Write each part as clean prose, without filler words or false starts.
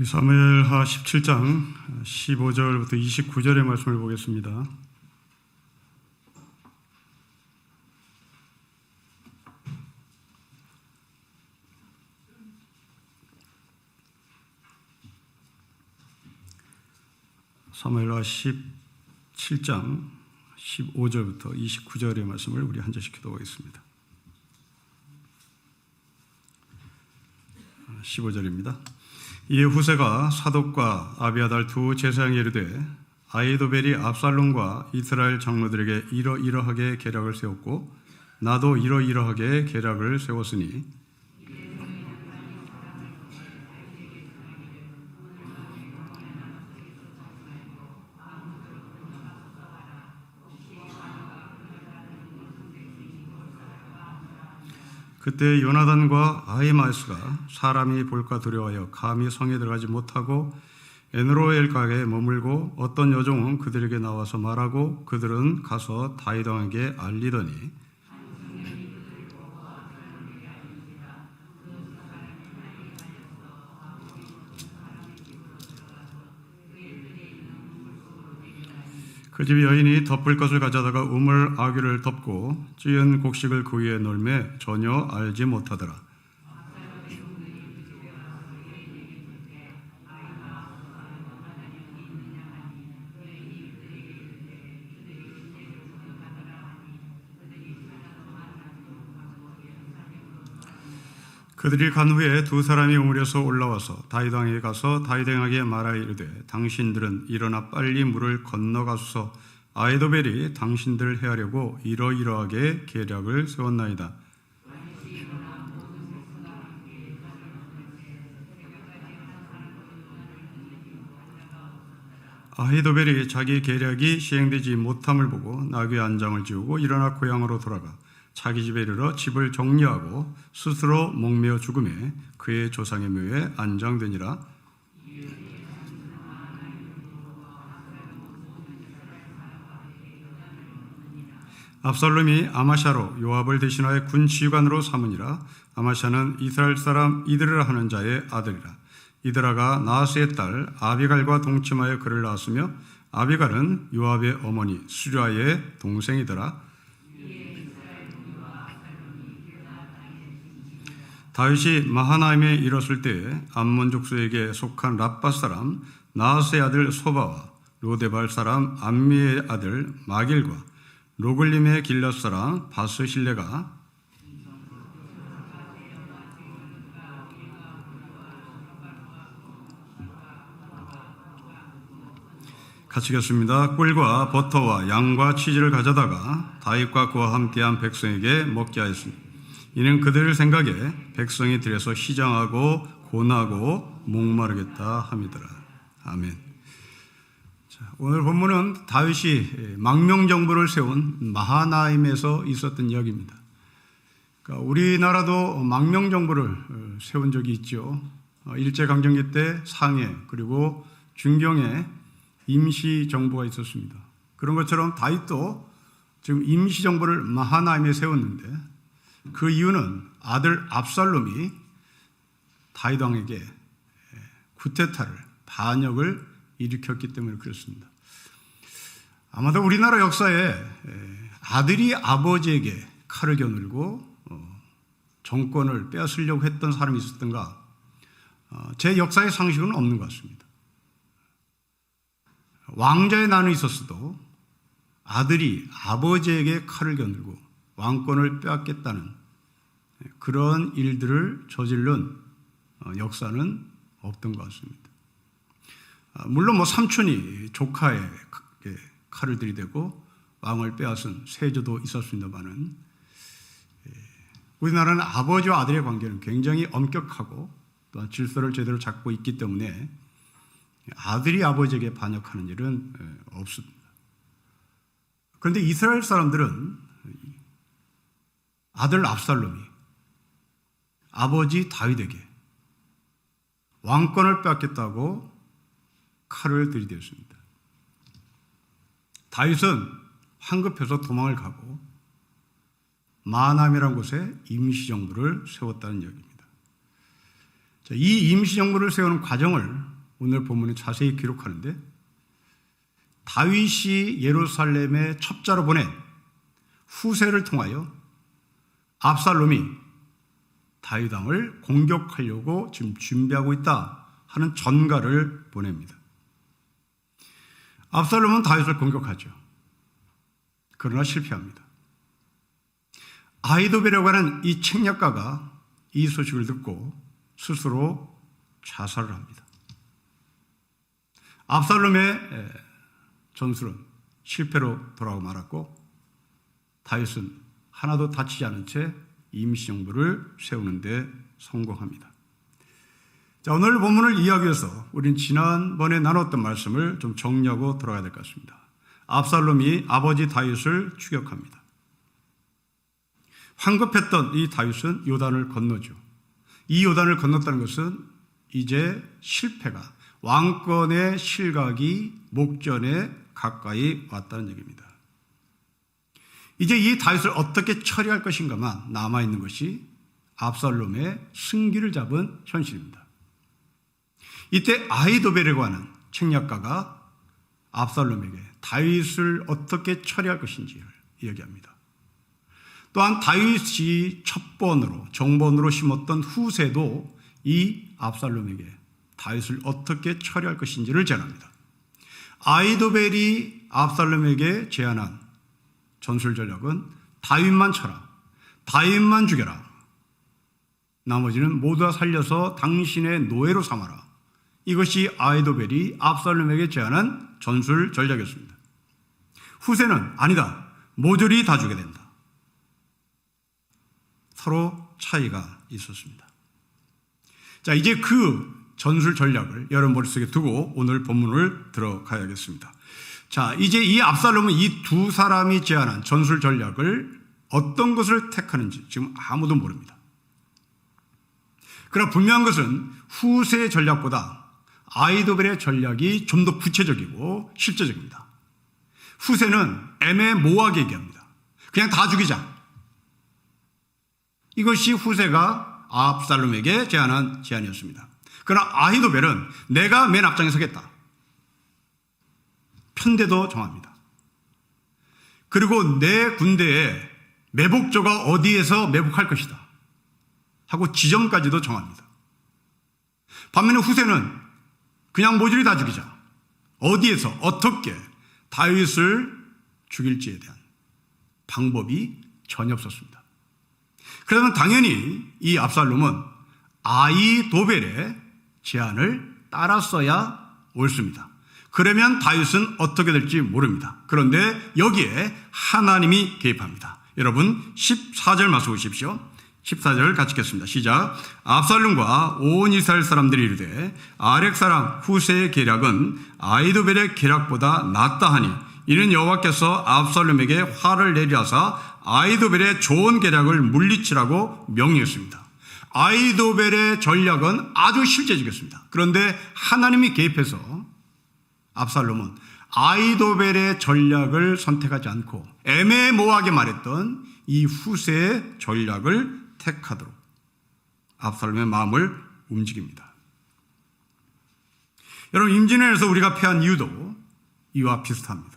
사무엘하 17장 15절부터 29절의 말씀을 보겠습니다. 사무엘하 17장 15절부터 29절의 말씀을 우리 한 절씩 기도하겠습니다. 15절입니다. 이에 후세가 사독과 아비아달 두 제사장이 이르되 아히도벨이 압살롬과 이스라엘 장로들에게 이러이러하게 계략을 세웠고 나도 이러이러하게 계략을 세웠으니 그때 요나단과 아히마스가 사람이 볼까 두려워하여 감히 성에 들어가지 못하고 에노로엘가에 머물고 어떤 여종은 그들에게 나와서 말하고 그들은 가서 다윗 왕에게 알리더니 그 집 여인이 덮을 것을 가져다가 우물 아귀를 덮고 찌은 곡식을 그 위에 놀매 전혀 알지 못하더라. 그들이 간 후에 두 사람이 우물에서 올라와서 다윗 왕에게 가서 다윗 왕에게 말하여 이르되 당신들은 일어나 빨리 물을 건너가소서 아히도벨이 당신들을 해하려고 이러이러하게 계략을 세웠나이다. 아히도벨이 자기 계략이 시행되지 못함을 보고 나귀의 안장을 지우고 일어나 고향으로 돌아가 자기 집에 이르러 집을 정리하고 스스로 목매어 죽음에 그의 조상의 묘에 안장되니라. 압살롬이 아마샤로 요압을 대신하여 군 지휘관으로 삼으니라. 아마샤는 이스라엘 사람 이드라 하는 자의 아들이라. 이드라가 나하스의 딸 아비갈과 동침하여 그를 낳았으며 아비갈은 요압의 어머니 수랴의 동생이더라. 다윗이 마하나임에 이르렀을 때에 암몬 족속에게 속한 랍바 사람 나하스의 아들 소바와 로데발 사람 암미의 아들 마길과 로글림의 길랏 사람 바스실레가 같이 읽겠습니다. 꿀과 버터와 양과 치즈를 가져다가 다윗과 그와 함께한 백성에게 먹게 하였습니다. 이는 그들을 생각에 백성이 들에서 시장하고 고나고 목마르겠다 함이더라. 아멘. 자, 오늘 본문은 다윗이 망명정부를 세운 마하나임에서 있었던 이야기입니다. 그러니까 우리나라도 망명정부를 세운 적이 있죠. 일제강점기 때 상해 그리고 중경에 임시정부가 있었습니다. 그런 것처럼 다윗도 지금 임시정부를 마하나임에 세웠는데 그 이유는 아들 압살롬이 다윗 왕에게 쿠데타를 반역을 일으켰기 때문에 그렇습니다. 아마도 우리나라 역사에 아들이 아버지에게 칼을 겨누르고 정권을 빼앗으려고 했던 사람이 있었던가 제 역사의 상식은 없는 것 같습니다. 왕자의 난이 있었어도 아들이 아버지에게 칼을 겨누르고 왕권을 빼앗겠다는 그런 일들을 저지른 역사는 없던 것 같습니다. 물론 삼촌이 조카의 칼을 들이대고 왕을 빼앗은 세조도 있었습니다만은 우리나라는 아버지와 아들의 관계는 굉장히 엄격하고 또한 질서를 제대로 잡고 있기 때문에 아들이 아버지에게 반역하는 일은 없습니다. 그런데 이스라엘 사람들은 아들 압살롬이 아버지 다윗에게 왕권을 빼앗겠다고 칼을 들이댔습니다. 다윗은 황급해서 도망을 가고 마하나임이라는 곳에 임시정부를 세웠다는 이야기입니다. 이 임시정부를 세우는 과정을 오늘 본문에 자세히 기록하는데 다윗이 예루살렘에 첩자로 보낸 후세를 통하여 압살롬이 다윗 왕을 공격하려고 지금 준비하고 있다 하는 전가를 보냅니다. 압살롬은 다윗을 공격하죠. 그러나 실패합니다. 아히도벨이라고 하는 이 책략가가 이 소식을 듣고 스스로 자살을 합니다. 압살롬의 전술은 실패로 돌아오고 말았고 다윗은 하나도 다치지 않은 채 임시정부를 세우는 데 성공합니다. 자, 오늘 본문을 이해하기 위해서 우리는 지난번에 나눴던 말씀을 좀 정리하고 돌아가야 될 것 같습니다. 압살롬이 아버지 다윗을 추격합니다. 황급했던 이 다윗은 요단을 건너죠. 이 요단을 건넜다는 것은 이제 실패가, 왕권의 실각이 목전에 가까이 왔다는 얘기입니다. 이제 이 다윗을 어떻게 처리할 것인가만 남아있는 것이 압살롬의 승기를 잡은 현실입니다. 이때 아히도벨이라고 하는 책략가가 압살롬에게 다윗을 어떻게 처리할 것인지를 이야기합니다. 또한 다윗이 첩번으로 정번으로 심었던 후세도 이 압살롬에게 다윗을 어떻게 처리할 것인지를 제안합니다. 아히도벨이 압살롬에게 제안한 전술 전략은 다윗만 쳐라, 다윗만 죽여라, 나머지는 모두 다 살려서 당신의 노예로 삼아라. 이것이 아히도벨이 압살롬에게 제안한 전술 전략이었습니다. 후세는 아니다, 모조리 다 죽여야 된다. 서로 차이가 있었습니다. 자, 이제 그 전술 전략을 여러분 머릿속에 두고 오늘 본문을 들어가야겠습니다. 자, 이제 이 압살롬은 이 두 사람이 제안한 전술 전략을 어떤 것을 택하는지 지금 아무도 모릅니다. 그러나 분명한 것은 후세의 전략보다 아히도벨의 전략이 좀 더 구체적이고 실제적입니다. 후세는 애매모호하게 얘기합니다. 그냥 다 죽이자. 이것이 후세가 압살롬에게 제안한 제안이었습니다. 그러나 아히도벨은 내가 맨 앞장에 서겠다. 편대도 정합니다. 그리고 내 군대에 매복조가 어디에서 매복할 것이다 하고 지점까지도 정합니다. 반면에 후세는 그냥 모조리 다 죽이자. 어디에서 어떻게 다윗을 죽일지에 대한 방법이 전혀 없었습니다. 그러면 당연히 이 압살롬은 아히도벨의 제안을 따랐어야 옳습니다. 그러면 다윗은 어떻게 될지 모릅니다. 그런데 여기에 하나님이 개입합니다. 여러분 14절 말씀 보십시오. 14절 같이 읽겠습니다. 시작. 압살롬과 온 이스라엘 사람들이 이르되 아렉 사람 후세의 계략은 아히도벨의 계략보다 낫다 하니 이는 여호와께서 압살롬에게 화를 내리하사 아히도벨의 좋은 계략을 물리치라고 명령했습니다. 아히도벨의 전략은 아주 실제적이었습니다. 그런데 하나님이 개입해서 압살롬은 아히도벨의 전략을 선택하지 않고 애매모호하게 말했던 이 후세의 전략을 택하도록 압살롬의 마음을 움직입니다. 여러분, 임진왜란에서 우리가 패한 이유도 이와 비슷합니다.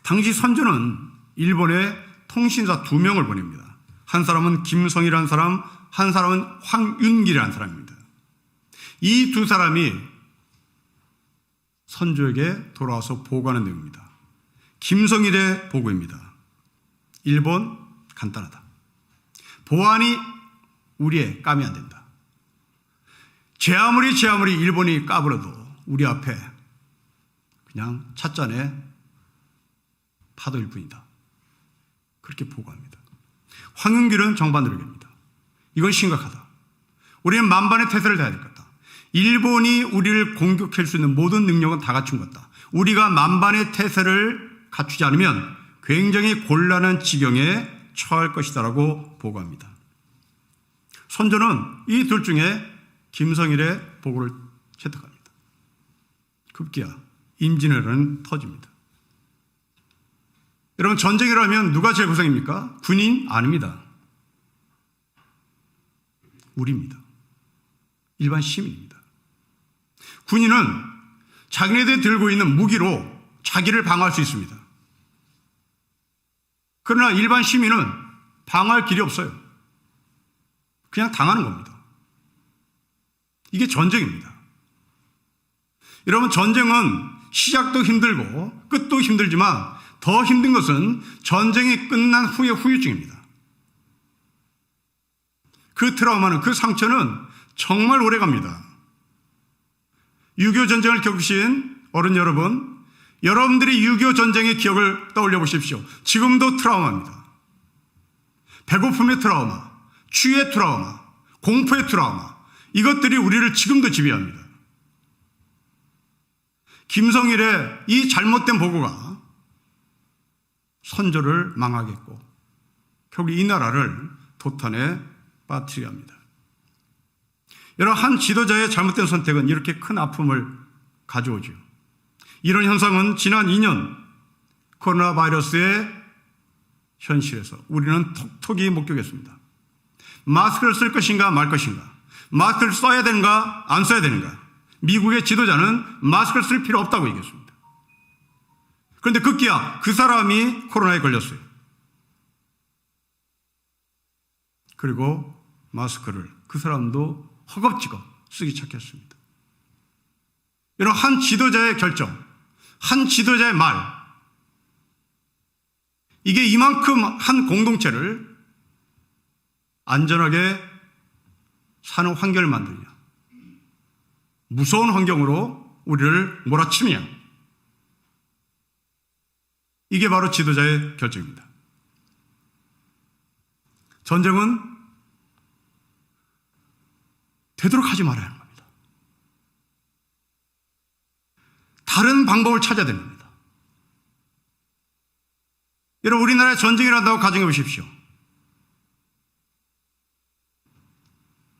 당시 선조는 일본에 통신사 2명을 보냅니다. 한 사람은 김성이라는 사람, 한 사람은 황윤길이라는 사람입니다. 이 두 사람이 선조에게 돌아와서 보고하는 내용입니다. 김성일의 보고입니다. 일본 간단하다. 보안이 우리의 까면 안 된다. 제 아무리 일본이 까불어도 우리 앞에 그냥 찻잔에 파도일 뿐이다. 그렇게 보고합니다. 황윤길은 정반대로 얘기합니다. 이건 심각하다. 우리는 만반의 태세를 다해야 될 것 같다. 일본이 우리를 공격할 수 있는 모든 능력은 다 갖춘 것 같다. 우리가 만반의 태세를 갖추지 않으면 굉장히 곤란한 지경에 처할 것이다라고 보고합니다. 선조는 이 둘 중에 김성일의 보고를 채택합니다. 급기야 임진왜란은 터집니다. 여러분, 전쟁이라면 누가 제일 고생입니까? 군인? 아닙니다. 우리입니다. 일반 시민입니다. 군인은 자기네들이 들고 있는 무기로 자기를 방어할 수 있습니다. 그러나 일반 시민은 방어할 길이 없어요. 그냥 당하는 겁니다. 이게 전쟁입니다. 여러분, 전쟁은 시작도 힘들고 끝도 힘들지만 더 힘든 것은 전쟁이 끝난 후의 후유증입니다. 그 트라우마는, 그 상처는 정말 오래 갑니다. 6.25 전쟁을 겪으신 어른 여러분, 여러분들이 6.25 전쟁의 기억을 떠올려 보십시오. 지금도 트라우마입니다. 배고픔의 트라우마, 추위의 트라우마, 공포의 트라우마, 이것들이 우리를 지금도 지배합니다. 김성일의 이 잘못된 보고가 선조를 망하게 했고 결국 이 나라를 도탄에 빠뜨리게 합니다. 여러분, 한 지도자의 잘못된 선택은 이렇게 큰 아픔을 가져오죠. 이런 현상은 지난 2년 코로나 바이러스의 현실에서 우리는 톡톡히 목격했습니다. 마스크를 쓸 것인가 말 것인가, 마스크를 써야 되는가 안 써야 되는가. 미국의 지도자는 마스크를 쓸 필요 없다고 얘기했습니다. 그런데 급기야 그 사람이 코로나에 걸렸어요. 그리고 마스크를 그 사람도 허겁지겁 쓰기 시작했습니다. 여러분, 한 지도자의 결정, 한 지도자의 말, 이게 이만큼 한 공동체를 안전하게 사는 환경을 만드냐, 무서운 환경으로 우리를 몰아치느냐, 이게 바로 지도자의 결정입니다. 전쟁은 되도록 하지 말아야 하는 겁니다. 다른 방법을 찾아야 됩니다. 여러분, 우리나라에 전쟁이 일어난다고 가정해 보십시오.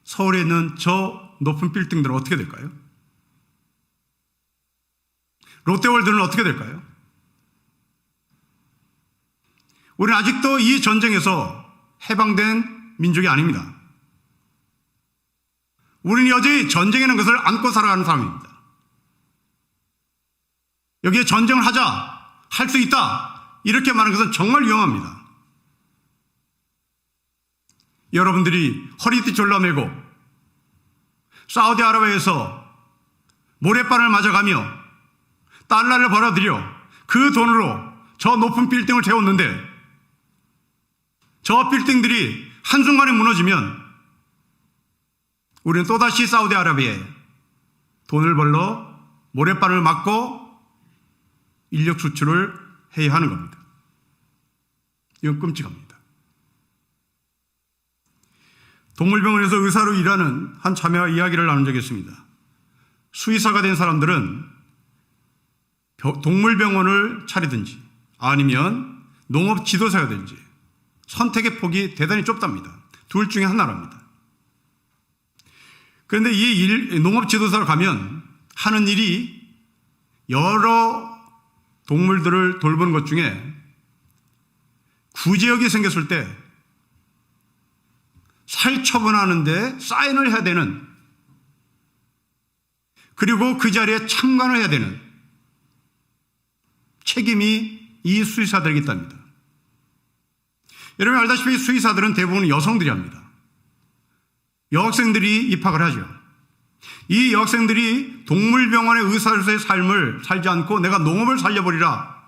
서울에 있는 저 높은 빌딩들은 어떻게 될까요? 롯데월드는 어떻게 될까요? 우리는 아직도 이 전쟁에서 해방된 민족이 아닙니다. 우리는 여전히 전쟁이라는 것을 안고 살아가는 사람입니다. 여기에 전쟁을 하자, 할 수 있다, 이렇게 말하는 것은 정말 위험합니다. 여러분들이 허리띠 졸라매고 사우디아라비아에서 모래바람을 맞아가며 달러를 벌어들여 그 돈으로 저 높은 빌딩을 세웠는데 저 빌딩들이 한순간에 무너지면 우리는 또다시 사우디아라비아에 돈을 벌러 모래바람을 맞고 인력 수출을 해야 하는 겁니다. 이건 끔찍합니다. 동물병원에서 의사로 일하는 한 자매와 이야기를 나눈 적이 있습니다. 수의사가 된 사람들은 동물병원을 차리든지 아니면 농업 지도사가 되든지 선택의 폭이 대단히 좁답니다. 둘 중에 하나랍니다. 그런데 이 농업 지도사로 가면 하는 일이 여러 동물들을 돌보는 것 중에 구제역이 생겼을 때 살처분하는데 사인을 해야 되는, 그리고 그 자리에 참관을 해야 되는 책임이 이 수의사들에게 있답니다. 여러분 알다시피 수의사들은 대부분 여성들이 합니다. 여학생들이 입학을 하죠. 이 여학생들이 동물병원의 의사로서의 삶을 살지 않고 내가 농업을 살려버리라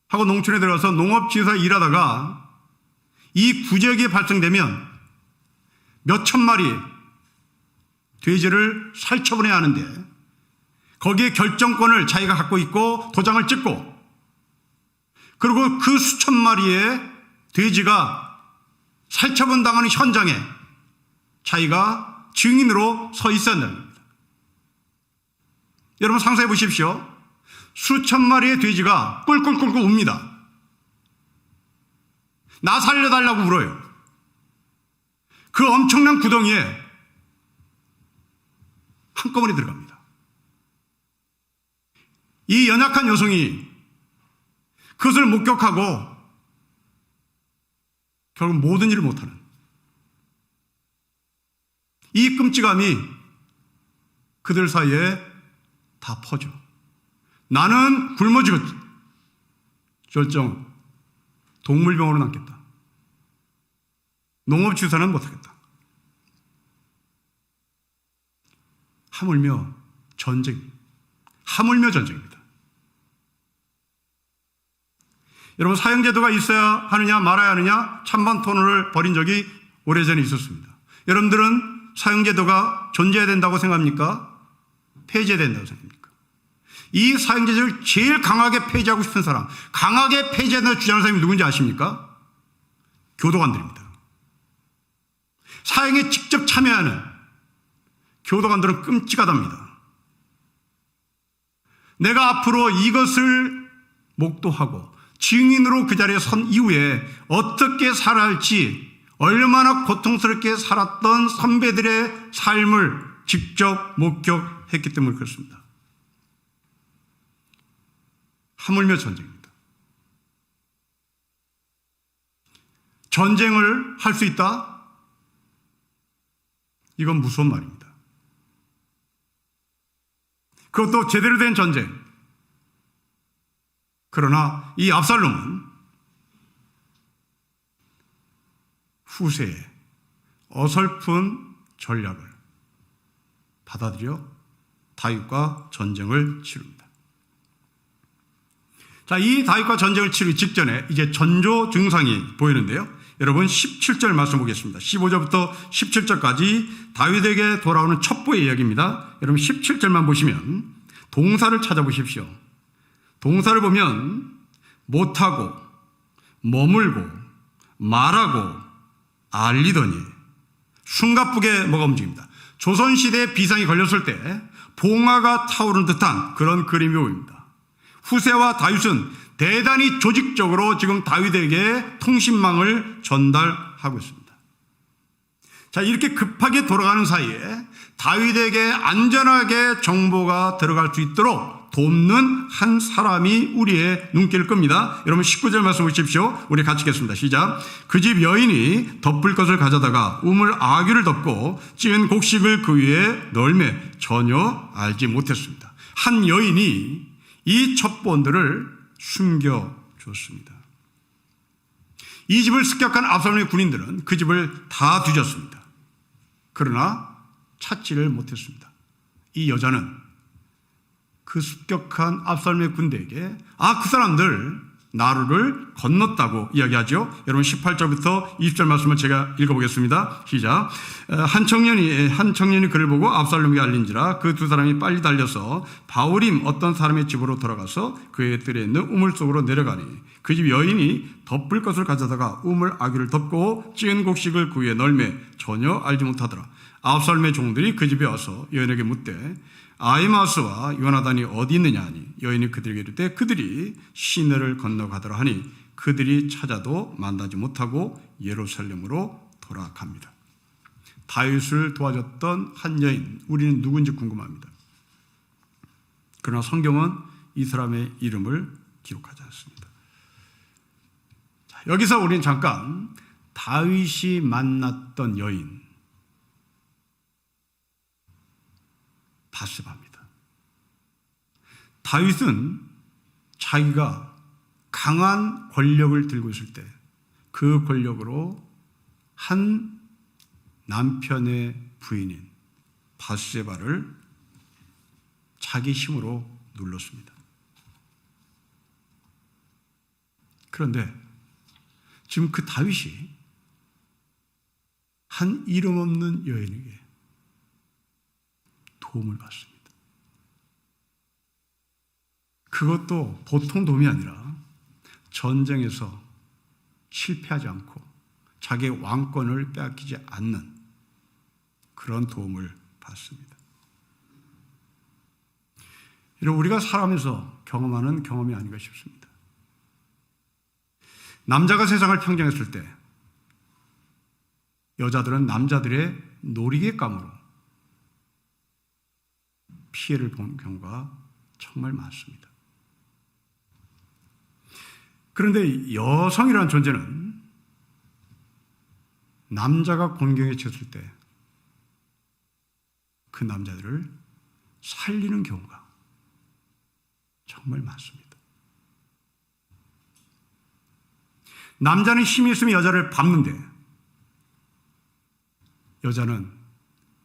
하고 농촌에 들어가서 농업지도사 일하다가 이 구제역이 발생되면 몇 천 마리 돼지를 살처분해야 하는데 거기에 결정권을 자기가 갖고 있고 도장을 찍고, 그리고 그 수천 마리의 돼지가 살처분 당하는 현장에 자기가 증인으로 서 있어야 합니다. 여러분 상상해 보십시오. 수천 마리의 돼지가 꿀꿀꿀꿀 웁니다. 나 살려달라고 울어요. 그 엄청난 구덩이에 한꺼번에 들어갑니다. 이 연약한 여성이 그것을 목격하고 결국 모든 일을 못하는 이 끔찍함이 그들 사이에 다 퍼져. 나는 굶어 죽었지. 절정 동물병으로 남겠다. 농업주사는 못하겠다. 하물며 전쟁입니다. 여러분, 사형제도가 있어야 하느냐 말아야 하느냐 찬반 토론을 벌인 적이 오래전에 있었습니다. 여러분들은 사형제도가 존재해야 된다고 생각합니까? 폐지해야 된다고 생각합니까? 이 사형제도를 제일 강하게 폐지하고 싶은 사람, 강하게 폐지한다고 주장하는 사람이 누군지 아십니까? 교도관들입니다. 사형에 직접 참여하는 교도관들은 끔찍하답니다. 내가 앞으로 이것을 목도하고 증인으로 그 자리에 선 이후에 어떻게 살아야 할지, 얼마나 고통스럽게 살았던 선배들의 삶을 직접 목격했기 때문에 그렇습니다. 하물며 전쟁입니다. 전쟁을 할 수 있다? 이건 무서운 말입니다. 그것도 제대로 된 전쟁. 그러나 이 압살롬은 후세에 어설픈 전략을 받아들여 다윗과 전쟁을 치릅니다. 자, 이 다윗과 전쟁을 치르기 직전에 이제 전조 증상이 보이는데요. 여러분 17절 말씀 보겠습니다. 15절부터 17절까지 다윗에게 돌아오는 첩보의 이야기입니다. 여러분 17절만 보시면 동사를 찾아보십시오. 동사를 보면 못하고, 머물고, 말하고, 알리더니 숨가쁘게 뭐가 움직입니다. 조선시대에 비상이 걸렸을 때 봉화가 타오르는 듯한 그런 그림이 보입니다. 후세와 다윗은 대단히 조직적으로 지금 다윗에게 통신망을 전달하고 있습니다. 자, 이렇게 급하게 돌아가는 사이에 다윗에게 안전하게 정보가 들어갈 수 있도록 돕는 한 사람이 우리의 눈길을 끕니다. 여러분 19절 말씀 보십시오. 우리 같이 읽겠습니다. 시작. 그 집 여인이 덮을 것을 가져다가 우물 아귀를 덮고 찌은 곡식을 그 위에 널매 전혀 알지 못했습니다. 한 여인이 이 첩보원들을 숨겨줬습니다. 이 집을 습격한 압살롬의 군인들은 그 집을 다 뒤졌습니다. 그러나 찾지를 못했습니다. 이 여자는 그 습격한 압살롬의 군대에게 그 사람들 나루를 건넜다고 이야기하죠. 여러분 18절부터 20절 말씀을 제가 읽어보겠습니다. 시작. 한 청년이 그를 보고 압살롬에게 알린지라 그 두 사람이 빨리 달려서 바울임 어떤 사람의 집으로 돌아가서 그의 뜰에 있는 우물 속으로 내려가니 그 집 여인이 덮을 것을 가져다가 우물 아귀를 덮고 찌은 곡식을 그 위에 널매 전혀 알지 못하더라. 압살롬의 종들이 그 집에 와서 여인에게 묻되 아히마스와 요나단이 어디 있느냐 하니 여인이 그들에게 이르되 그들이 시내를 건너가더라 하니 그들이 찾아도 만나지 못하고 예루살렘으로 돌아갑니다. 다윗을 도와줬던 한 여인, 우리는 누군지 궁금합니다. 그러나 성경은 이 사람의 이름을 기록하지 않습니다. 자, 여기서 우리는 잠깐 다윗이 만났던 여인 바세바입니다. 다윗은 자기가 강한 권력을 들고 있을 때 그 권력으로 한 남편의 부인인 바세바를 자기 힘으로 눌렀습니다. 그런데 지금 그 다윗이 한 이름 없는 여인에게 도움을 받습니다. 그것도 보통 도움이 아니라 전쟁에서 실패하지 않고 자기의 왕권을 빼앗기지 않는 그런 도움을 받습니다. 이런 우리가 살아가면서 경험하는 경험이 아닌가 싶습니다. 남자가 세상을 평정했을 때 여자들은 남자들의 놀이개감으로 피해를 본 경우가 정말 많습니다. 그런데 여성이라는 존재는 남자가 곤경에 처했을 때 그 남자들을 살리는 경우가 정말 많습니다. 남자는 힘이 있으면 여자를 밟는데 여자는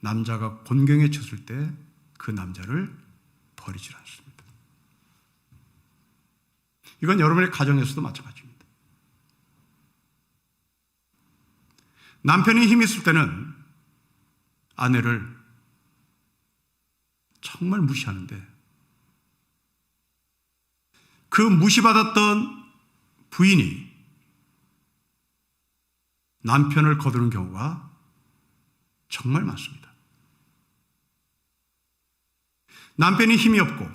남자가 곤경에 쳤을 때 그 남자를 버리질 않습니다. 이건 여러분의 가정에서도 마찬가지입니다. 남편이 힘이 있을 때는 아내를 정말 무시하는데 그 무시받았던 부인이 남편을 거두는 경우가 정말 많습니다. 남편이 힘이 없고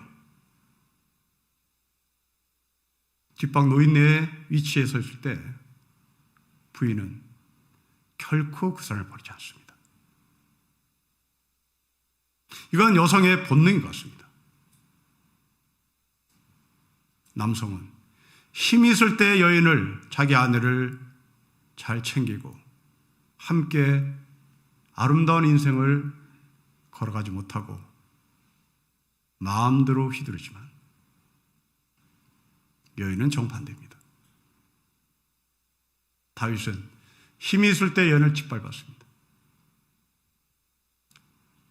뒷방 노인네의 위치에 서 있을 때 부인은 결코 그 사람을 버리지 않습니다. 이건 여성의 본능인 것 같습니다. 남성은 힘이 있을 때 여인을, 자기 아내를 잘 챙기고 함께 아름다운 인생을 걸어가지 못하고 마음대로 휘두르지만 여인은 정반대입니다. 다윗은 힘이 있을 때 여인을 짓밟았습니다.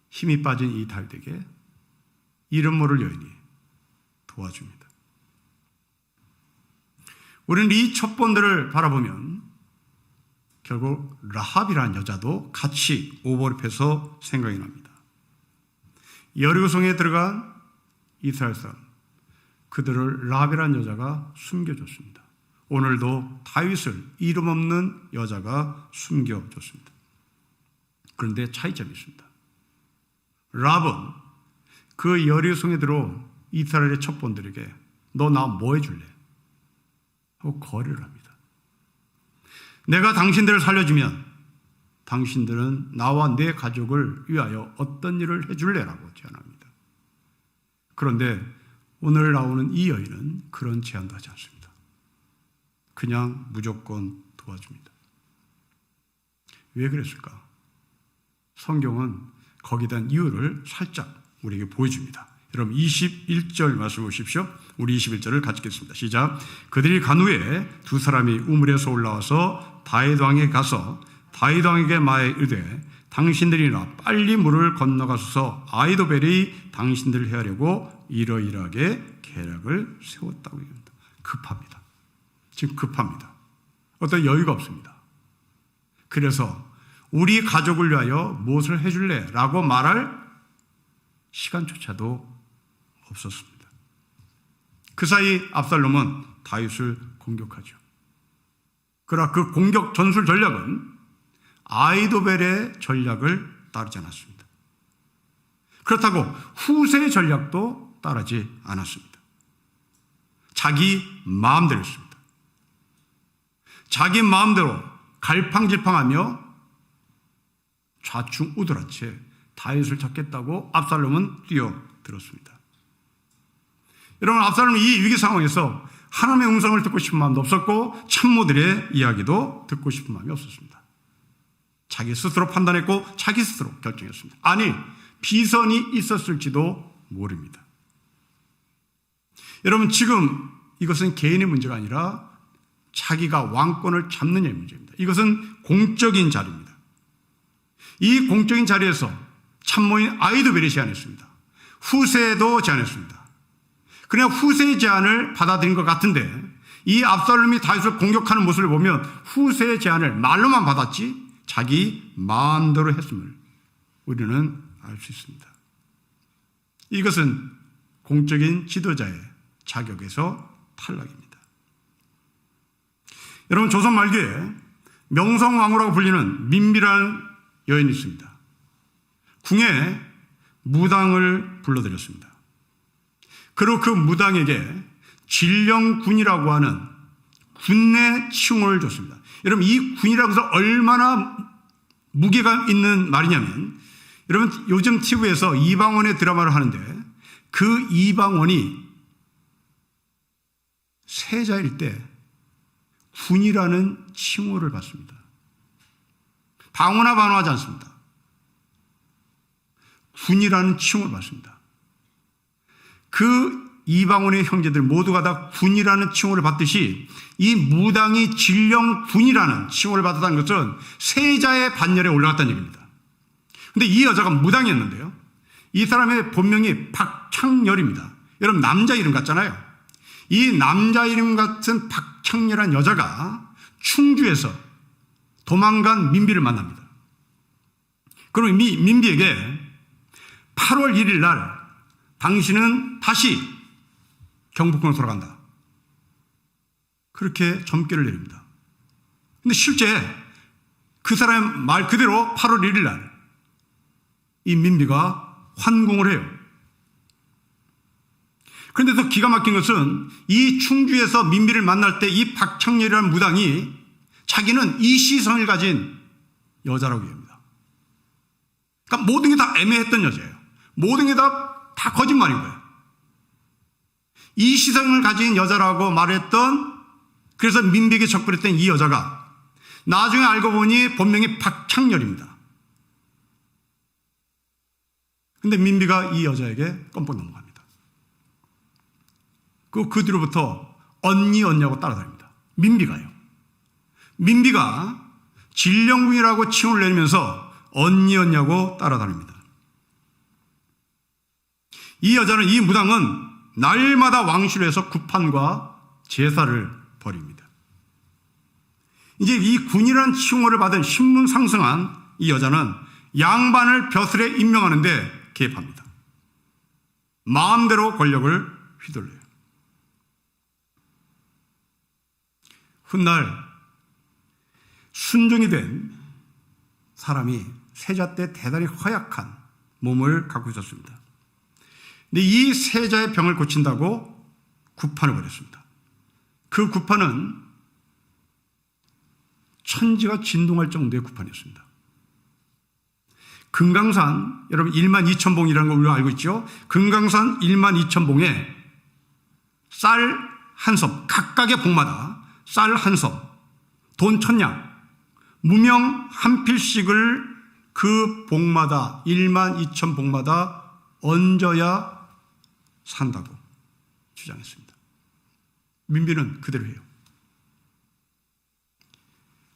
힘이 빠진 이 다윗에게 이름 모를 여인이 도와줍니다. 우리는 이 첩본들을 바라보면 결국 라합이라는 여자도 같이 오버랩해서 생각이 납니다. 여리고성에 들어간 이스라엘 사람, 그들을 라합이라는 여자가 숨겨줬습니다. 오늘도 다윗을 이름 없는 여자가 숨겨줬습니다. 그런데 차이점이 있습니다. 라합은 그 여리고성에 들어온 이스라엘의 첩본들에게 너 나 뭐 해줄래? 하고 거래를 합니다. 내가 당신들을 살려주면 당신들은 나와 내 가족을 위하여 어떤 일을 해줄래라고 제안합니다. 그런데 오늘 나오는 이 여인은 그런 제안도 하지 않습니다. 그냥 무조건 도와줍니다. 왜 그랬을까? 성경은 거기에 대한 이유를 살짝 우리에게 보여줍니다. 여러분 21절 말씀 보십시오. 우리 21절을 같이 읽겠습니다. 시작. 그들이 간 후에 두 사람이 우물에서 올라와서 다윗 왕에게 가서 다윗 왕에게 말하여 이르되 당신들이나 빨리 물을 건너가소서 아히도벨이 당신들을 해하려고 이러이러하게 계략을 세웠다고 얘기합니다. 급합니다. 지금 급합니다. 어떤 여유가 없습니다. 그래서 우리 가족을 위하여 무엇을 해줄래? 라고 말할 시간조차도 없었습니다. 그 사이 압살롬은 다윗을 공격하죠. 그러나 그 공격 전술 전략은 아히도벨의 전략을 따르지 않았습니다. 그렇다고 후세의 전략도 따르지 않았습니다. 자기 마음대로 했습니다. 자기 마음대로 갈팡질팡하며 좌충우돌한 다윗을 잡겠다고 압살롬은 뛰어들었습니다. 여러분, 압살롬은 이 위기 상황에서 하나님의 음성을 듣고 싶은 마음도 없었고 참모들의 이야기도 듣고 싶은 마음이 없었습니다. 자기 스스로 판단했고 자기 스스로 결정했습니다. 아니, 비선이 있었을지도 모릅니다. 여러분, 지금 이것은 개인의 문제가 아니라 자기가 왕권을 잡느냐의 문제입니다. 이것은 공적인 자리입니다. 이 공적인 자리에서 참모인 아히도벨이 제안했습니다. 후세도 제안했습니다. 그냥 후세의 제안을 받아들인 것 같은데 이 압살롬이 다윗을 공격하는 모습을 보면 후세의 제안을 말로만 받았지 자기 마음대로 했음을 우리는 알 수 있습니다. 이것은 공적인 지도자의 자격에서 탈락입니다. 여러분, 조선 말기에 명성황후라고 불리는 민비라는 여인이 있습니다. 궁에 무당을 불러들였습니다. 그리고 그 무당에게 진령군이라고 하는 군내 칭호를 줬습니다. 여러분, 이 군이라고 해서 얼마나 무게가 있는 말이냐면, 여러분, 요즘 TV에서 이방원의 드라마를 하는데 그 이방원이 세자일 때 군이라는 칭호를 받습니다. 방어나 반어하지 않습니다. 군이라는 칭호를 받습니다. 그 이방원의 형제들 모두가 다 군이라는 칭호를 받듯이 이 무당이 진령군이라는 칭호를 받았다는 것은 세자의 반열에 올라갔다는 얘기입니다. 근데 이 여자가 무당이었는데요. 이 사람의 본명이 박창열입니다. 여러분 남자 이름 같잖아요. 이 남자 이름 같은 박창열한 여자가 충주에서 도망간 민비를 만납니다. 그럼 민비에게 8월 1일 날 당신은 다시 경복궁으로 돌아간다. 그렇게 점괘를 내립니다. 근데 실제 그 사람 말 그대로 8월 1일 날 이 민비가 환궁을 해요. 그런데 더 기가 막힌 것은 이 충주에서 민비를 만날 때 이 박창렬이라는 무당이 자기는 이시성을 가진 여자라고 얘기합니다. 그러니까 모든 게 다 애매했던 여자예요. 모든 게 다 거짓말인 거예요. 이시성을 가진 여자라고 말했던, 그래서 민비에게 적발했던 이 여자가 나중에 알고 보니 본명이 박창렬입니다. 근데 민비가 이 여자에게 껌뻑 넘어갑니다. 그 뒤로부터 언니라고 따라다닙니다. 민비가요. 민비가 진령군이라고 칭호를 내리면서 언니라고 따라다닙니다. 이 여자는, 이 무당은 날마다 왕실을 해서 구판과 제사를 벌입니다. 이제 이 군이라는 칭호를 받은 신분 상승한 이 여자는 양반을 벼슬에 임명하는 데 개입합니다. 마음대로 권력을 휘둘러요. 훗날 순종이 된 사람이 세자 때 대단히 허약한 몸을 갖고 있었습니다. 근데 이 세자의 병을 고친다고 구판을 벌였습니다. 그 구판은 천지가 진동할 정도의 구판이었습니다. 금강산, 여러분 12,000봉이라는 걸 우리가 알고 있죠? 금강산 12,000봉에 쌀 한 섬, 각각의 봉마다 쌀 한 섬, 돈 1,000냥, 무명 한 필씩을 그 봉마다 12,000봉마다 얹어야 산다고 주장했습니다. 민비는 그대로 해요.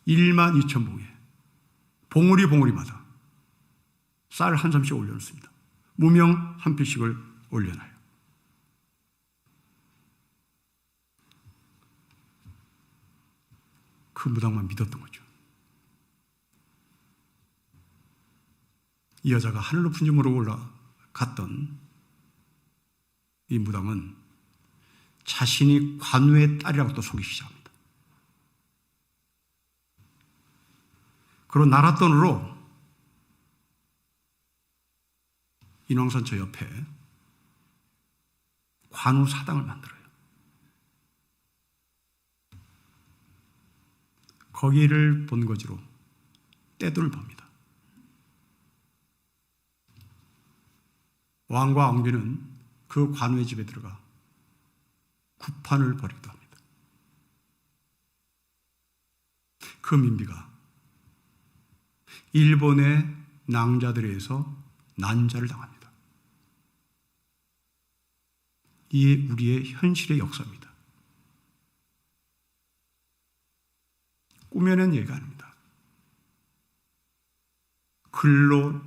12,000봉에 봉우리마다 쌀 한 섬씩 올려놓습니다. 무명 한 필씩을 올려놔요. 그 무당만 믿었던 거죠. 이 여자가 하늘 높은 지으로 올라갔던 이 무당은 자신이 관우의 딸이라고 또 속이기 시작합니다. 그리고 나랏돈으로 인왕산 저 옆에 관우 사당을 만들어요. 거기를 본거지로 떼돈을 법니다. 왕과 왕비는 그 관우의 집에 들어가 구판을 벌이기도 합니다. 그 민비가 일본의 낭자들에 의해서 난자를 당합니다. 이게 우리의 현실의 역사입니다. 꾸며낸 얘기가 아닙니다. 글로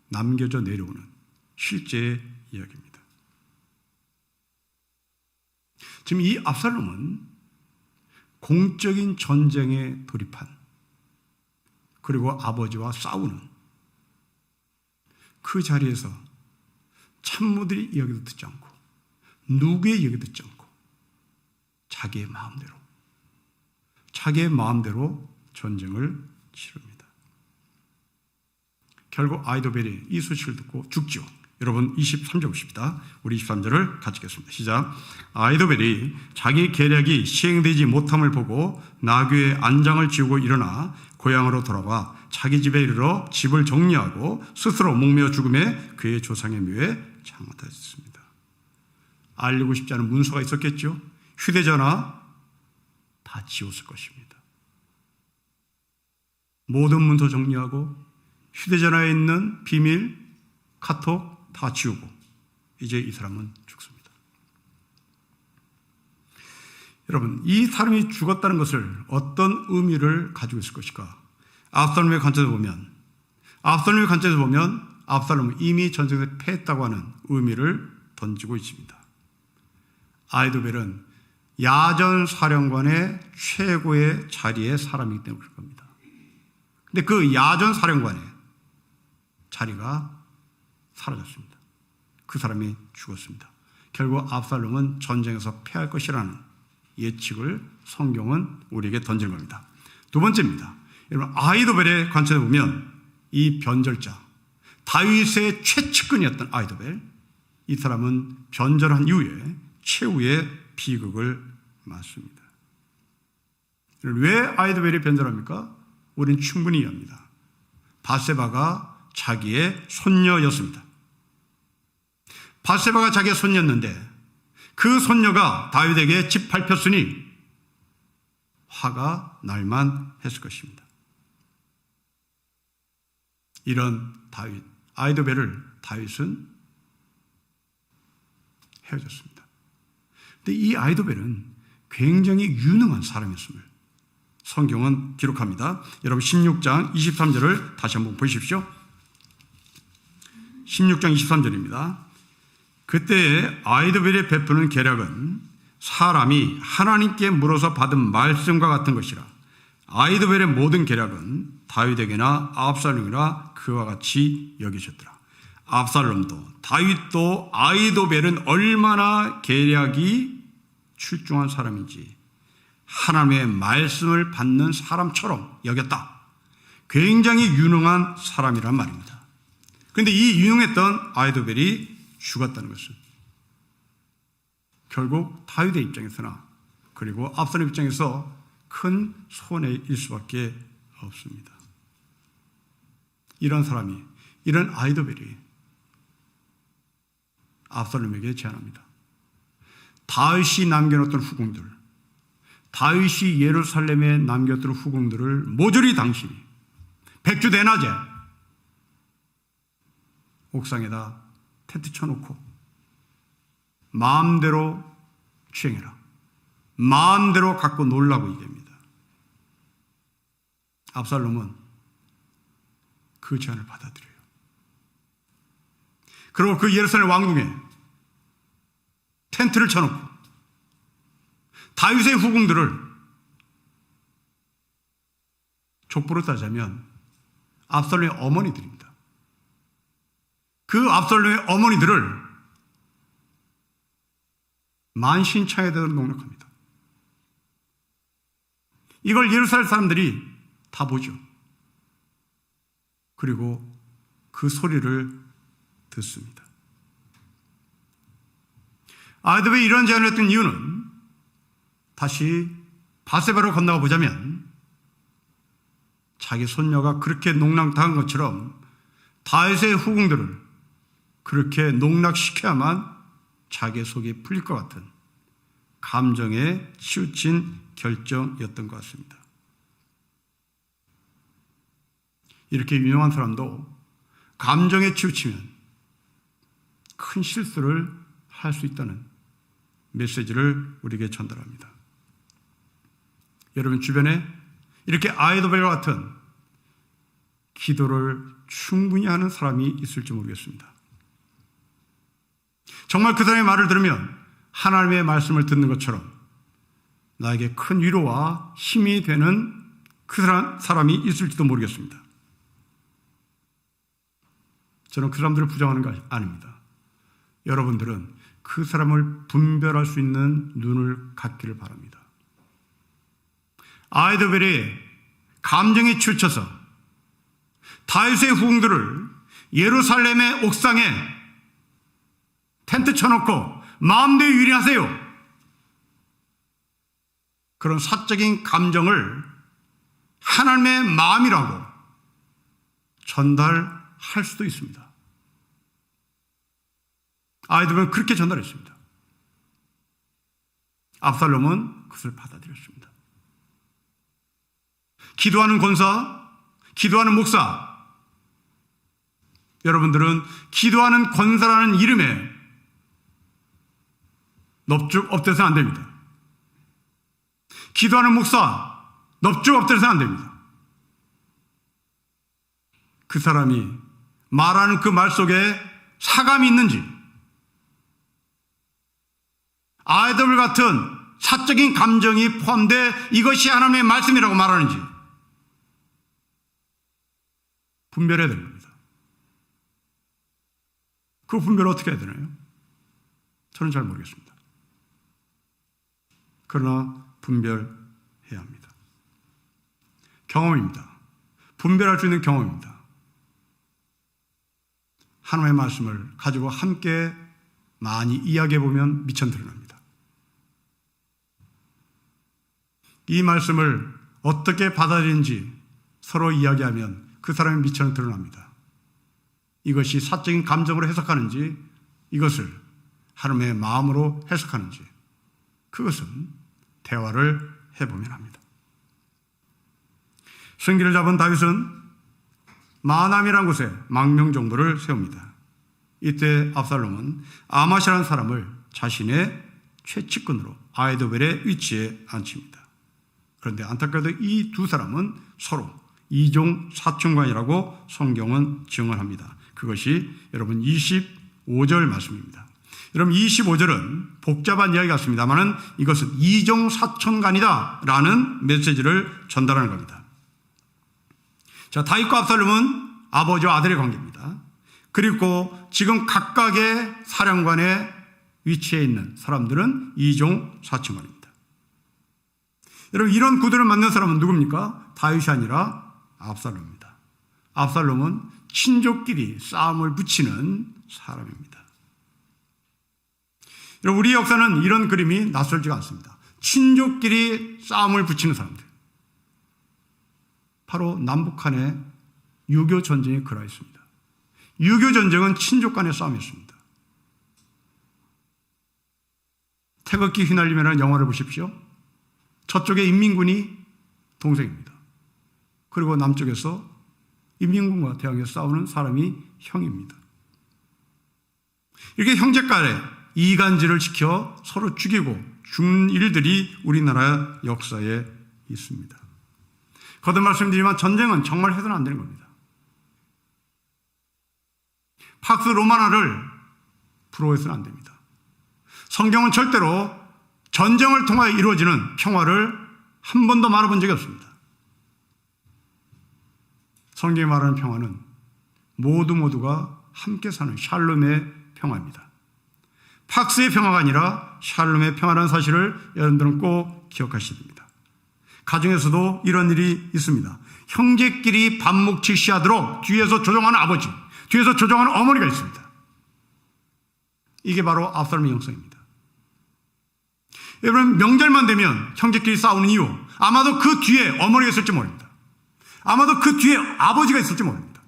남겨져 내려오는 실제의 이야기입니다. 지금 이 압살롬은 공적인 전쟁에 돌입한, 그리고 아버지와 싸우는 그 자리에서 참모들의 이야기도 듣지 않고 누구의 이야기도 듣지 않고 자기의 마음대로 전쟁을 치릅니다. 결국 아이도벨이 이 소식을 듣고 죽지요. 여러분 23절 보십니다. 우리 23절을 같이 읽겠습니다. 시작. 아이도벨이 자기 계략이 시행되지 못함을 보고 나귀의 안장을 지우고 일어나 고향으로 돌아와 자기 집에 이르러 집을 정리하고 스스로 목매어 죽음에 그의 조상의 묘에 장하였습니다. 알리고 싶지 않은 문서가 있었겠죠. 휴대전화 다 지웠을 것입니다. 모든 문서 정리하고 휴대전화에 있는 비밀, 카톡 다 지우고 이제 이 사람은 죽습니다. 여러분, 이 사람이 죽었다는 것을 어떤 의미를 가지고 있을 것일까? 압살롬의 관점에서 보면 압살롬은 이미 전쟁에서 패했다고 하는 의미를 던지고 있습니다. 아히도벨은 야전 사령관의 최고의 자리의 사람이기 때문에 그럴 겁니다. 근데 그 야전 사령관의 자리가 사라졌습니다. 그 사람이 죽었습니다. 결국 압살롬은 전쟁에서 패할 것이라는 예측을 성경은 우리에게 던진 겁니다. 두 번째입니다. 여러분, 아히도벨의 관점에서 보면 이 변절자, 다윗의 최측근이었던 아히도벨, 이 사람은 변절한 이후에 최후의 비극을 맞습니다. 왜 아히도벨이 변절합니까? 우리는 충분히 이해합니다. 밧세바가 자기의 손녀였습니다. 밧세바가 자기의 손녀였는데 그 손녀가 다윗에게 집 밟혔으니 화가 날만 했을 것입니다. 이런 아히도벨을 다윗은 헤어졌습니다. 근데 이 아히도벨은 굉장히 유능한 사람이었음을 성경은 기록합니다. 여러분 16장 23절을 다시 한번 보십시오. 16장 23절입니다. 그때 아히도벨이 베푸는 계략은 사람이 하나님께 물어서 받은 말씀과 같은 것이라. 아히도벨의 모든 계략은 다윗에게나 압살롬이나 그와 같이 여기셨더라. 압살롬도 다윗도 아히도벨은 얼마나 계략이 출중한 사람인지 하나님의 말씀을 받는 사람처럼 여겼다. 굉장히 유능한 사람이란 말입니다. 그런데 이 유능했던 아히도벨이 죽었다는 것은 결국 다윗의 입장에서나 그리고 압살롬 입장에서 큰 손해일 수밖에 없습니다. 이런 사람이, 이런 아히도벨이 압살롬에게 제안합니다. 다윗이 남겨놓던 후궁들, 다윗이 예루살렘에 남겼던 후궁들을 모조리 당신이 백주 대낮에 옥상에다 텐트 쳐놓고 마음대로 추행해라. 마음대로 갖고 놀라고 얘기합니다. 압살롬은 그 제안을 받아들여요. 그리고 그 예루살렘 왕궁에 텐트를 쳐놓고 다윗의 후궁들을 족보로 따자면 압살롬의 어머니들입니다. 그 압살롬의 어머니들을 만신창에다 농락합니다. 이걸 예루살렘 사람들이 다 보죠. 그리고 그 소리를 듣습니다. 아히도벨이 이런 제안을 했던 이유는 다시 밧세바로 건너가 보자면 자기 손녀가 그렇게 농락당한 것처럼 다윗의 후궁들을 그렇게 농락시켜야만 자기의 속이 풀릴 것 같은 감정에 치우친 결정이었던 것 같습니다. 이렇게 유명한 사람도 감정에 치우치면 큰 실수를 할 수 있다는 메시지를 우리에게 전달합니다. 여러분 주변에 이렇게 아히도벨과 같은 기도를 충분히 하는 사람이 있을지 모르겠습니다. 정말 그 사람의 말을 들으면 하나님의 말씀을 듣는 것처럼 나에게 큰 위로와 힘이 되는 그 사람이 있을지도 모르겠습니다. 저는 그 사람들을 부정하는 거 아닙니다. 여러분들은 그 사람을 분별할 수 있는 눈을 갖기를 바랍니다. 아히도벨이 감정에 치우쳐서 다윗의 후궁들을 예루살렘의 옥상에 텐트 쳐놓고 마음대로 유린하세요. 그런 사적인 감정을 하나님의 마음이라고 전달할 수도 있습니다. 아히도벨은 그렇게 전달했습니다. 압살롬은 그것을 받아들였습니다. 기도하는 권사, 기도하는 목사, 여러분들은 기도하는 권사라는 이름에 넙죽 엎드려서는 안 됩니다. 기도하는 목사, 넙죽 엎드려서는 안 됩니다. 그 사람이 말하는 그 말 속에 사감이 있는지, 아이들 같은 사적인 감정이 포함돼 이것이 하나님의 말씀이라고 말하는지 분별해야 되는 겁니다. 그 분별을 어떻게 해야 되나요? 저는 잘 모르겠습니다. 그러나 분별해야 합니다. 경험입니다. 분별할 수 있는 경험입니다. 하나님의 말씀을 가지고 함께 많이 이야기해보면 미천 드러납니다. 이 말씀을 어떻게 받아들이는지 서로 이야기하면 그 사람의 미천은 드러납니다. 이것이 사적인 감정으로 해석하는지, 이것을 하나님의 마음으로 해석하는지, 그것은 대화를 해보면 합니다. 승기를 잡은 다윗은 마함이라는 곳에 망명정부를 세웁니다. 이때 압살롬은 아마시라는 사람을 자신의 최측근으로 아이도벨의 위치에 앉힙니다. 그런데 안타깝게도 이 두 사람은 서로 이종 사촌간이라고 성경은 증언합니다. 그것이 여러분 25절 말씀입니다. 여러분 25절은 복잡한 이야기 같습니다만 이것은 이종 사촌간이다 라는 메시지를 전달하는 겁니다. 자, 다윗과 압살롬은 아버지와 아들의 관계입니다. 그리고 지금 각각의 사령관의 위치에 있는 사람들은 이종 사촌간입니다. 여러분 이런 구도를 만든 사람은 누굽니까? 다윗이 아니라 압살롬입니다. 압살롬은 친족끼리 싸움을 붙이는 사람입니다. 여러분 우리 역사는 이런 그림이 낯설지가 않습니다. 친족끼리 싸움을 붙이는 사람들. 바로 남북한의 유교 전쟁에 그라 있습니다. 유교 전쟁은 친족 간의 싸움이었습니다. 태극기 휘날리며라는 영화를 보십시오. 저쪽에 인민군이 동생입니다. 그리고 남쪽에서 인민군과 대항해서 싸우는 사람이 형입니다. 이렇게 형제간에 이간질을 지켜 서로 죽이고 죽는 일들이 우리나라 역사에 있습니다. 거듭 말씀드리지만 전쟁은 정말 해서는 안 되는 겁니다. 팍스 로마나를 부러워해서는 안 됩니다. 성경은 절대로 전쟁을 통하여 이루어지는 평화를 한 번도 말해본 적이 없습니다. 성경이 말하는 평화는 모두가 함께 사는 샬롬의 평화입니다. 팍스의 평화가 아니라 샬롬의 평화라는 사실을 여러분들은 꼭 기억하셔야 됩니다. 가정에서도 이런 일이 있습니다. 형제끼리 반목질시하도록 뒤에서 조종하는 아버지, 뒤에서 조종하는 어머니가 있습니다. 이게 바로 압살롬의 영성입니다. 여러분 명절만 되면 형제끼리 싸우는 이유, 아마도 그 뒤에 어머니가 있을지 모릅니다. 아마도 그 뒤에 아버지가 있을지 모릅니다.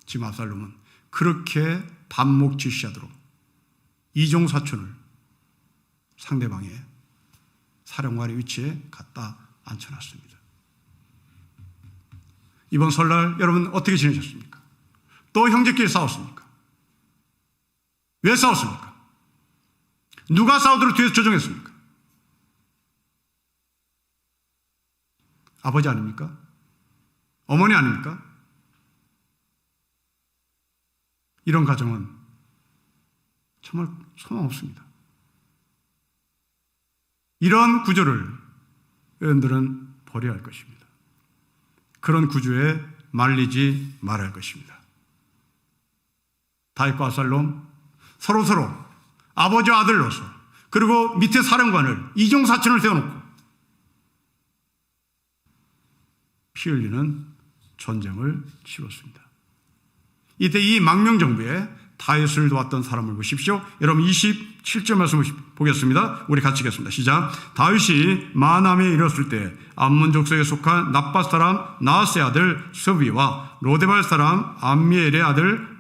지금 압살롬은 그렇게 반목질시하도록 이종 사촌을 상대방의 사령관의 위치에 갖다 앉혀놨습니다. 이번 설날 여러분 어떻게 지내셨습니까? 또 형제끼리 싸웠습니까? 왜 싸웠습니까? 누가 싸우도록 뒤에서 조종했습니까? 아버지 아닙니까? 어머니 아닙니까? 이런 가정은 정말 소망 없습니다. 이런 구조를 여러분들은 버려야 할 것입니다. 그런 구조에 말리지 말아야 할 것입니다. 다윗과 압살롬 서로 아버지와 아들로서, 그리고 밑에 사령관을 이종 사촌을 세워놓고 피 흘리는 전쟁을 치렀습니다. 이때 이 망명정부에 다윗을 도왔던 사람을 보십시오. 여러분 27절 말씀 보겠습니다. 우리 같이 읽겠습니다. 시작. 다윗이 마나임에 이르렀을 때 암몬 족속에 속한 납밧 사람 나하스의 아들 스비와 로데발 사람 암미엘의 아들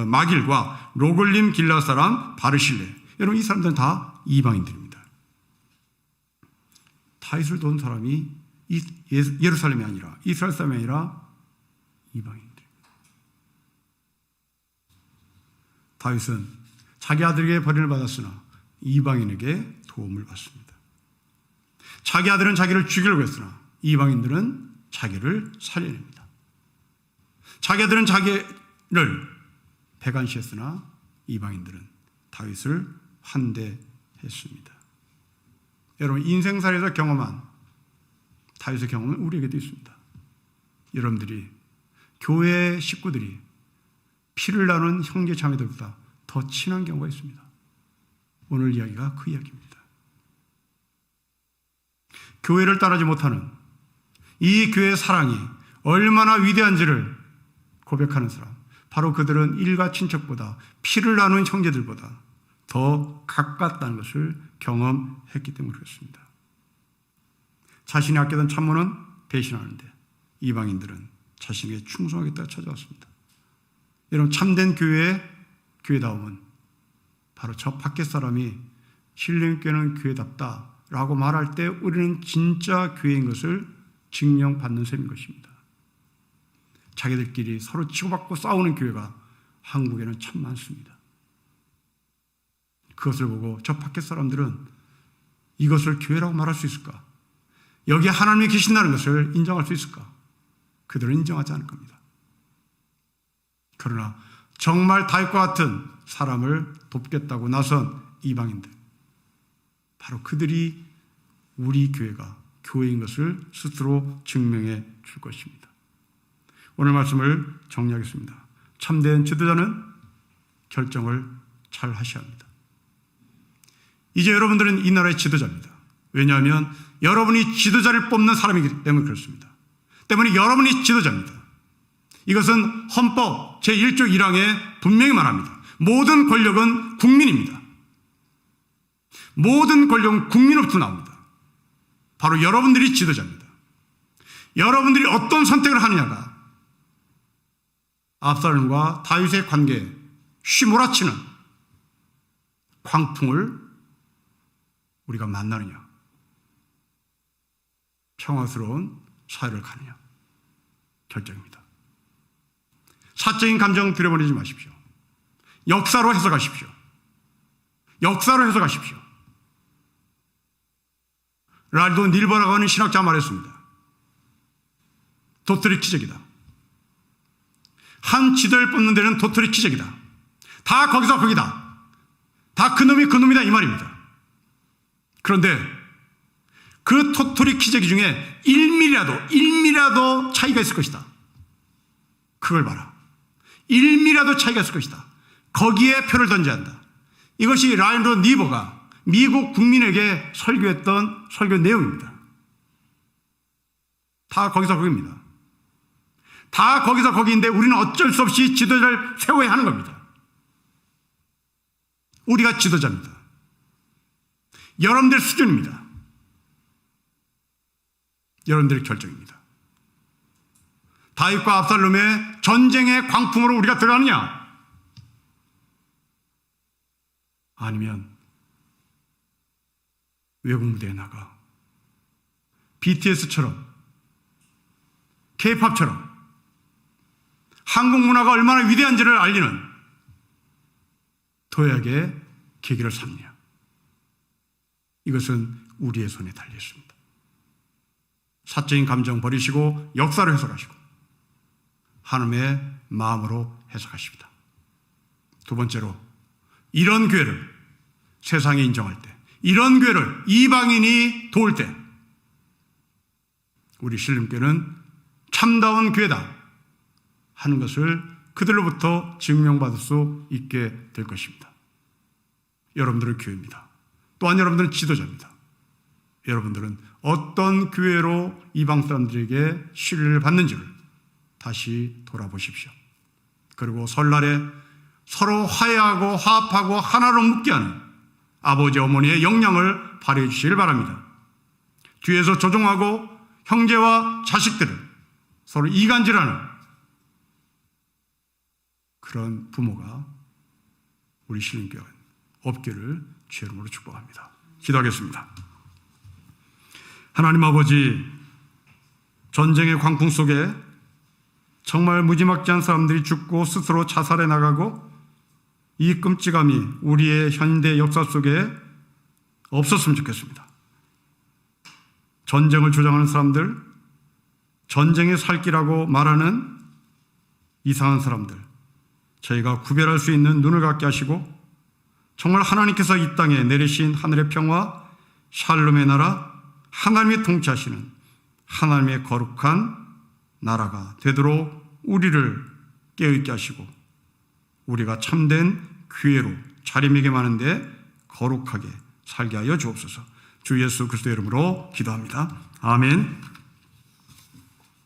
마길과 로글림 길라 사람 바르실레. 여러분 이 사람들은 다 이방인들입니다. 다윗을 도운 사람이 예루살렘이 아니라 이스라엘 사람이 아니라 이방인들. 다윗은 자기 아들에게 버림을 받았으나 이방인에게 도움을 받습니다. 자기 아들은 자기를 죽이려고 했으나 이방인들은 자기를 살려냅니다. 자기 아들은 자기를 배관시했으나 이방인들은 다윗을 환대했습니다. 여러분, 인생살이에서 경험한 다윗의 경험은 우리에게도 있습니다. 여러분들이 교회 식구들이 피를 나눈 형제 자매들보다 더 친한 경우가 있습니다. 오늘 이야기가 그 이야기입니다. 교회를 따르지 못하는 이 교회의 사랑이 얼마나 위대한지를 고백하는 사람, 바로 그들은 일가 친척보다 피를 나눈 형제들보다 더 가깝다는 것을 경험했기 때문에 그렇습니다. 자신이 아끼던 참모는 배신하는데 이방인들은 자신에게 충성하겠다 찾아왔습니다. 여러분, 참된 교회의 교회다움은 바로 저 밖의 사람이 신령교회는 교회답다라고 말할 때 우리는 진짜 교회인 것을 증명받는 셈인 것입니다. 자기들끼리 서로 치고받고 싸우는 교회가 한국에는 참 많습니다. 그것을 보고 저 밖의 사람들은 이것을 교회라고 말할 수 있을까? 여기에 하나님이 계신다는 것을 인정할 수 있을까? 그들은 인정하지 않을 겁니다. 그러나 정말 다윗과 같은 사람을 돕겠다고 나선 이방인들, 바로 그들이 우리 교회가 교회인 것을 스스로 증명해 줄 것입니다. 오늘 말씀을 정리하겠습니다. 참된 지도자는 결정을 잘 하셔야 합니다. 이제 여러분들은 이 나라의 지도자입니다. 왜냐하면 여러분이 지도자를 뽑는 사람이기 때문에 그렇습니다. 때문에 여러분이 지도자입니다. 이것은 헌법 제1조 1항에 분명히 말합니다. 모든 권력은 국민입니다. 모든 권력은 국민으로부터 나옵니다. 바로 여러분들이 지도자입니다. 여러분들이 어떤 선택을 하느냐가 압살롬과 다윗의 관계에 휘몰아치는 광풍을 우리가 만나느냐, 평화스러운 사회를 가느냐 결정입니다. 사적인 감정 들여버리지 마십시오. 역사로 해석하십시오. 역사로 해석하십시오. 랄도 닐버라고 하는 신학자가 말했습니다. 도토리 키재기다. 한 지도를 뽑는 데는 도토리 키재기다. 다 거기서 거기다. 다 그놈이 그놈이다 이 말입니다. 그런데 그 도토리 키재기 중에 1mm라도 차이가 있을 것이다. 그걸 봐라. 1mm라도 차이가 있을 것이다. 거기에 표를 던져야 한다. 이것이 라인로 니버가 미국 국민에게 설교했던 설교 내용입니다. 다 거기서 거기입니다. 다 거기서 거기인데 우리는 어쩔 수 없이 지도자를 세워야 하는 겁니다. 우리가 지도자입니다. 여러분들 수준입니다. 여러분들의 결정입니다. 다윗과 압살롬의 전쟁의 광풍으로 우리가 들어가느냐? 아니면 외국 무대에 나가 BTS처럼 K-팝처럼 한국 문화가 얼마나 위대한지를 알리는 도약의 계기를 삼느냐? 이것은 우리의 손에 달려 있습니다. 사적인 감정 버리시고 역사로 해석하시고 하나님의 마음으로 해석하십니다. 두 번째로, 이런 교회를 세상에 인정할 때, 이런 교회를 이방인이 도울 때 우리 신림교회는 참다운 교회다 하는 것을 그들로부터 증명받을 수 있게 될 것입니다. 여러분들은 교회입니다. 또한 여러분들은 지도자입니다. 여러분들은 어떤 교회로 이방 사람들에게 신뢰를 받는지를 다시 돌아보십시오. 그리고 설날에 서로 화해하고 화합하고 하나로 묶게 하는 아버지 어머니의 역량을 발휘해 주시길 바랍니다. 뒤에서 조종하고 형제와 자식들을 서로 이간질하는 그런 부모가 우리 신림교회 없기를 주의 이름으로 축복합니다. 기도하겠습니다. 하나님 아버지, 전쟁의 광풍 속에 정말 무지막지한 사람들이 죽고 스스로 자살해 나가고 이 끔찍함이 우리의 현대 역사 속에 없었으면 좋겠습니다. 전쟁을 주장하는 사람들, 전쟁의 살기라고 말하는 이상한 사람들, 저희가 구별할 수 있는 눈을 갖게 하시고 정말 하나님께서 이 땅에 내리신 하늘의 평화, 샬롬의 나라, 하나님이 통치하시는 하나님의 거룩한 나라가 되도록 우리를 깨어있게 하시고 우리가 참된 교회로 자리매김하는데 거룩하게 살게 하여 주옵소서. 주 예수 그리스도의 이름으로 기도합니다. 아멘.